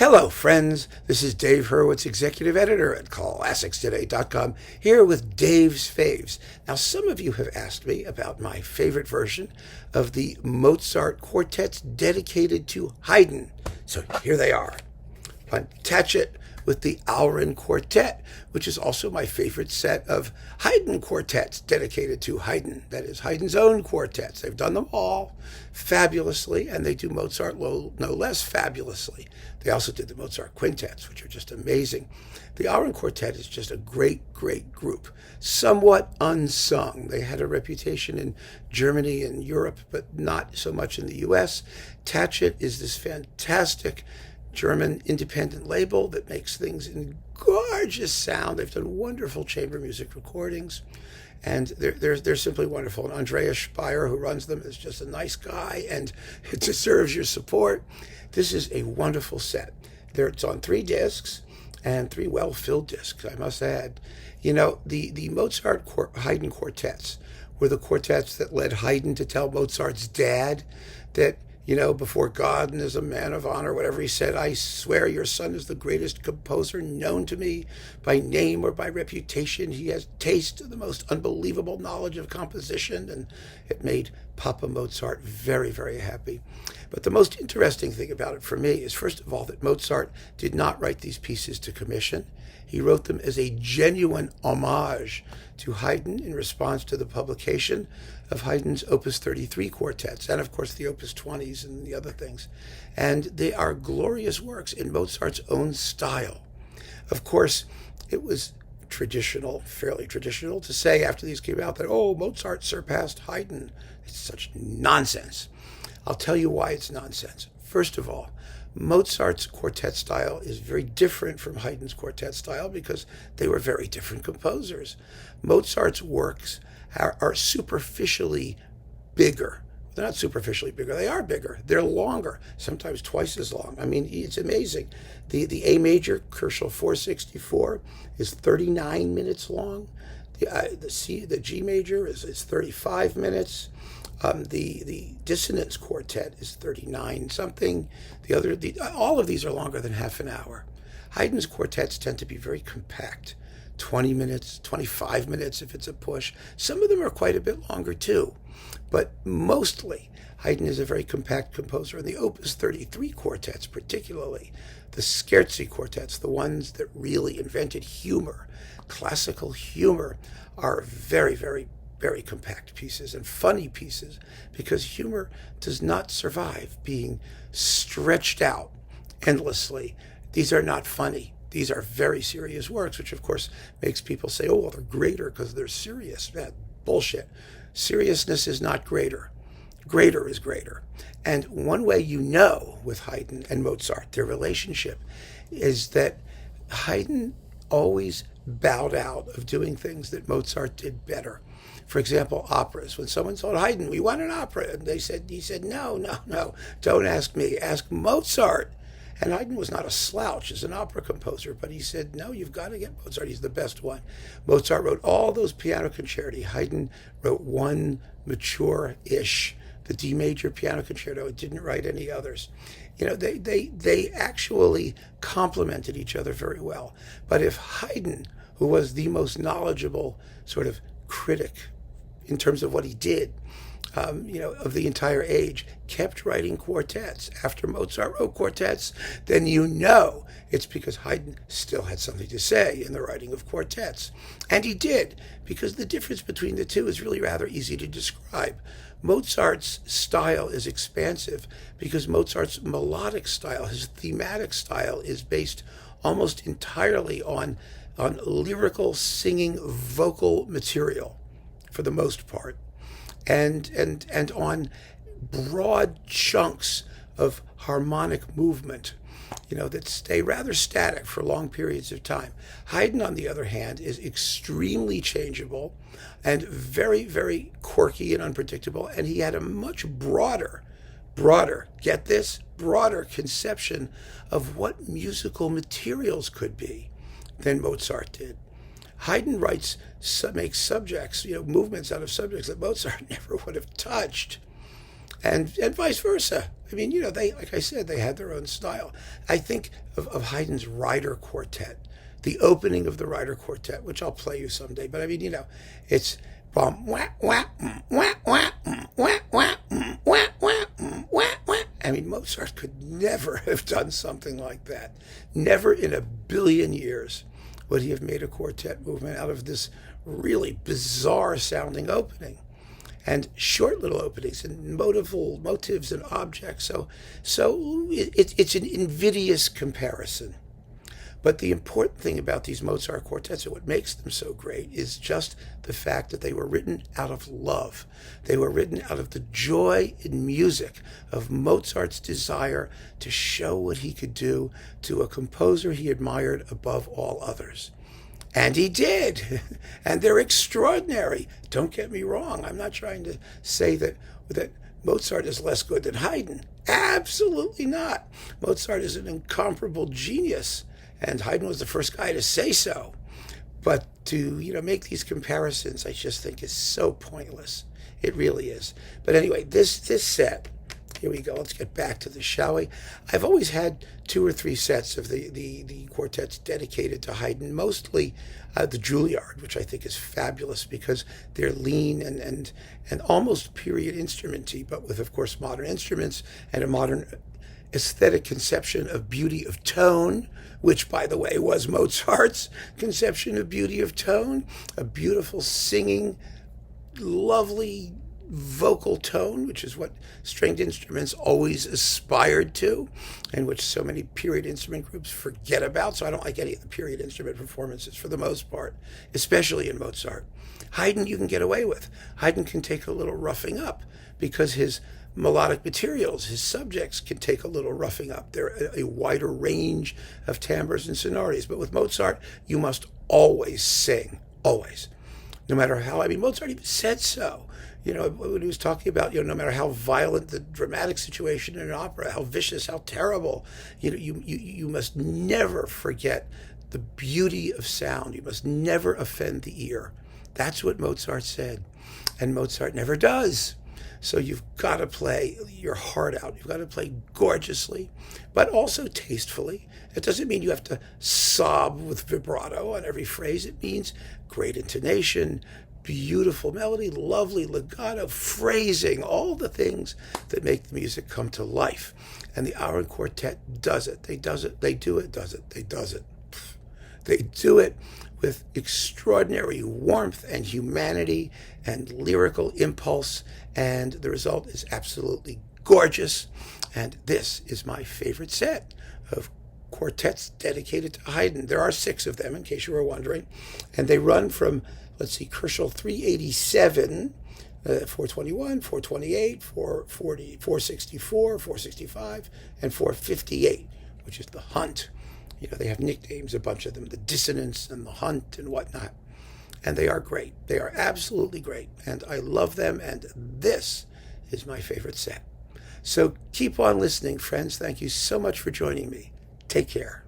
Hello, friends. This is Dave Hurwitz, executive editor at ClassicsToday.com, here with Dave's Faves. Now, some of you have asked me about my favorite version of the Mozart quartets dedicated to Haydn. So here they are. On Tacet with the Auryn Quartet, which is also my favorite set of Haydn quartets dedicated to Haydn. That is Haydn's own quartets. They've done them all fabulously, and they do Mozart no less fabulously. They also did the Mozart quintets, which are just amazing. The Auryn Quartet is just a great, great group. Somewhat unsung. They had a reputation in Germany and Europe, but not so much in the U.S. Tacet is this fantastic German independent label that makes things in gorgeous sound. They've done wonderful chamber music recordings, and they're simply wonderful. And Andreas Speyer, who runs them, is just a nice guy, and it deserves your support. This is a wonderful set. It's on 3 discs, and 3 well-filled discs, I must add. You know, the Mozart Haydn quartets were the quartets that led Haydn to tell Mozart's dad that, you know, before God and as a man of honor, whatever he said, I swear your son is the greatest composer known to me by name or by reputation. He has taste, the most unbelievable knowledge of composition, and it made Papa Mozart very, very happy. But the most interesting thing about it for me is, first of all, that Mozart did not write these pieces to commission. He wrote them as a genuine homage to Haydn in response to the publication of Haydn's Opus 33 quartets, and of course the Opus 20s and the other things. And they are glorious works in Mozart's own style. Of course, it was fairly traditional, to say after these came out that, oh, Mozart surpassed Haydn. It's such nonsense. I'll tell you why it's nonsense. First of all, Mozart's quartet style is very different from Haydn's quartet style because they were very different composers. Mozart's works are superficially bigger. They're not superficially bigger. They are bigger. They're longer, sometimes twice as long. I mean, it's amazing. The A major, Koschel 464, is 39 minutes long. The G major is 35 minutes. The dissonance quartet is 39 something. All of these are longer than half an hour. Haydn's quartets tend to be very compact, 20 minutes, 25 minutes if it's a push. Some of them are quite a bit longer too, but mostly Haydn is a very compact composer. And the Opus 33 quartets, particularly the Scherzi quartets, the ones that really invented humor, classical humor, are very, very, very compact pieces and funny pieces, because humor does not survive being stretched out endlessly. These are not funny. These are very serious works, which of course makes people say, oh, well, they're greater because they're serious. Man, bullshit. Seriousness is not greater. Greater is greater. And one way you know with Haydn and Mozart, their relationship, is that Haydn always bowed out of doing things that Mozart did better. For example, operas. When someone told Haydn, we want an opera, and he said, no, don't ask me, ask Mozart. And Haydn was not a slouch as an opera composer, but he said, no, you've got to get Mozart. He's the best one. Mozart wrote all those piano concerti. Haydn wrote one mature-ish, the D major piano concerto. It didn't write any others. You know, they actually complemented each other very well. But if Haydn, who was the most knowledgeable sort of critic in terms of what he did, of the entire age, kept writing quartets after Mozart wrote quartets, then you know it's because Haydn still had something to say in the writing of quartets. And he did, because the difference between the two is really rather easy to describe. Mozart's style is expansive because Mozart's melodic style, his thematic style, is based almost entirely on lyrical singing vocal material for the most part, and on broad chunks of harmonic movement, that stay rather static for long periods of time. Haydn, on the other hand, is extremely changeable and very, very quirky and unpredictable, and he had a much broader, get this, broader conception of what musical materials could be than Mozart did. Haydn makes subjects, movements out of subjects that Mozart never would have touched. and vice versa. I mean, they, like I said, they had their own style. I think of Haydn's Rider Quartet, the opening of the Rider Quartet, which I'll play you someday. But I mean, it's bum wah wah wah wah wah wah wah wah wah wah. I mean, Mozart could never have done something like that. Never in a billion years would he have made a quartet movement out of this really bizarre sounding opening. And short little openings and motives and objects. So it's an invidious comparison. But the important thing about these Mozart quartets, and what makes them so great, is just the fact that they were written out of love. They were written out of the joy in music of Mozart's desire to show what he could do to a composer he admired above all others. And he did. And they're extraordinary. Don't get me wrong. I'm not trying to say that Mozart is less good than Haydn. Absolutely not. Mozart is an incomparable genius, and Haydn was the first guy to say so. But to make these comparisons, I just think is so pointless. It really is. But anyway, this set. Here we go. Let's get back to this, shall we? I've always had 2 or 3 sets of the quartets dedicated to Haydn, mostly the Juilliard, which I think is fabulous because they're lean and almost period instrumenty, but with, of course, modern instruments and a modern aesthetic conception of beauty of tone, which, by the way, was Mozart's conception of beauty of tone, a beautiful singing, lovely vocal tone, which is what stringed instruments always aspired to, and which so many period instrument groups forget about. So I don't like any of the period instrument performances for the most part, especially in Mozart. Haydn you can get away with. Haydn can take a little roughing up because his melodic materials, his subjects can take a little roughing up. There are a wider range of timbres and sonorities. But with Mozart, you must always sing, always. No matter how, Mozart even said so. When he was talking about, no matter how violent the dramatic situation in an opera, how vicious, how terrible, you must never forget the beauty of sound. You must never offend the ear. That's what Mozart said. And Mozart never does. So you've got to play your heart out. You've got to play gorgeously, but also tastefully. It doesn't mean you have to sob with vibrato on every phrase. It means great intonation, beautiful melody, lovely legato, phrasing, all the things that make the music come to life. And the Auryn Quartet does it. They do it. They do it. They do it with extraordinary warmth and humanity and lyrical impulse, and the result is absolutely gorgeous. And this is my favorite set of quartets dedicated to Haydn. There are 6 of them, in case you were wondering, and they run from, let's see, Kerschel 387, 421, 428, 440, 464, 465, and 458, which is the Hunt. They have nicknames, a bunch of them, the Dissonance and the Hunt and whatnot. And they are great. They are absolutely great. And I love them. And this is my favorite set. So keep on listening, friends. Thank you so much for joining me. Take care.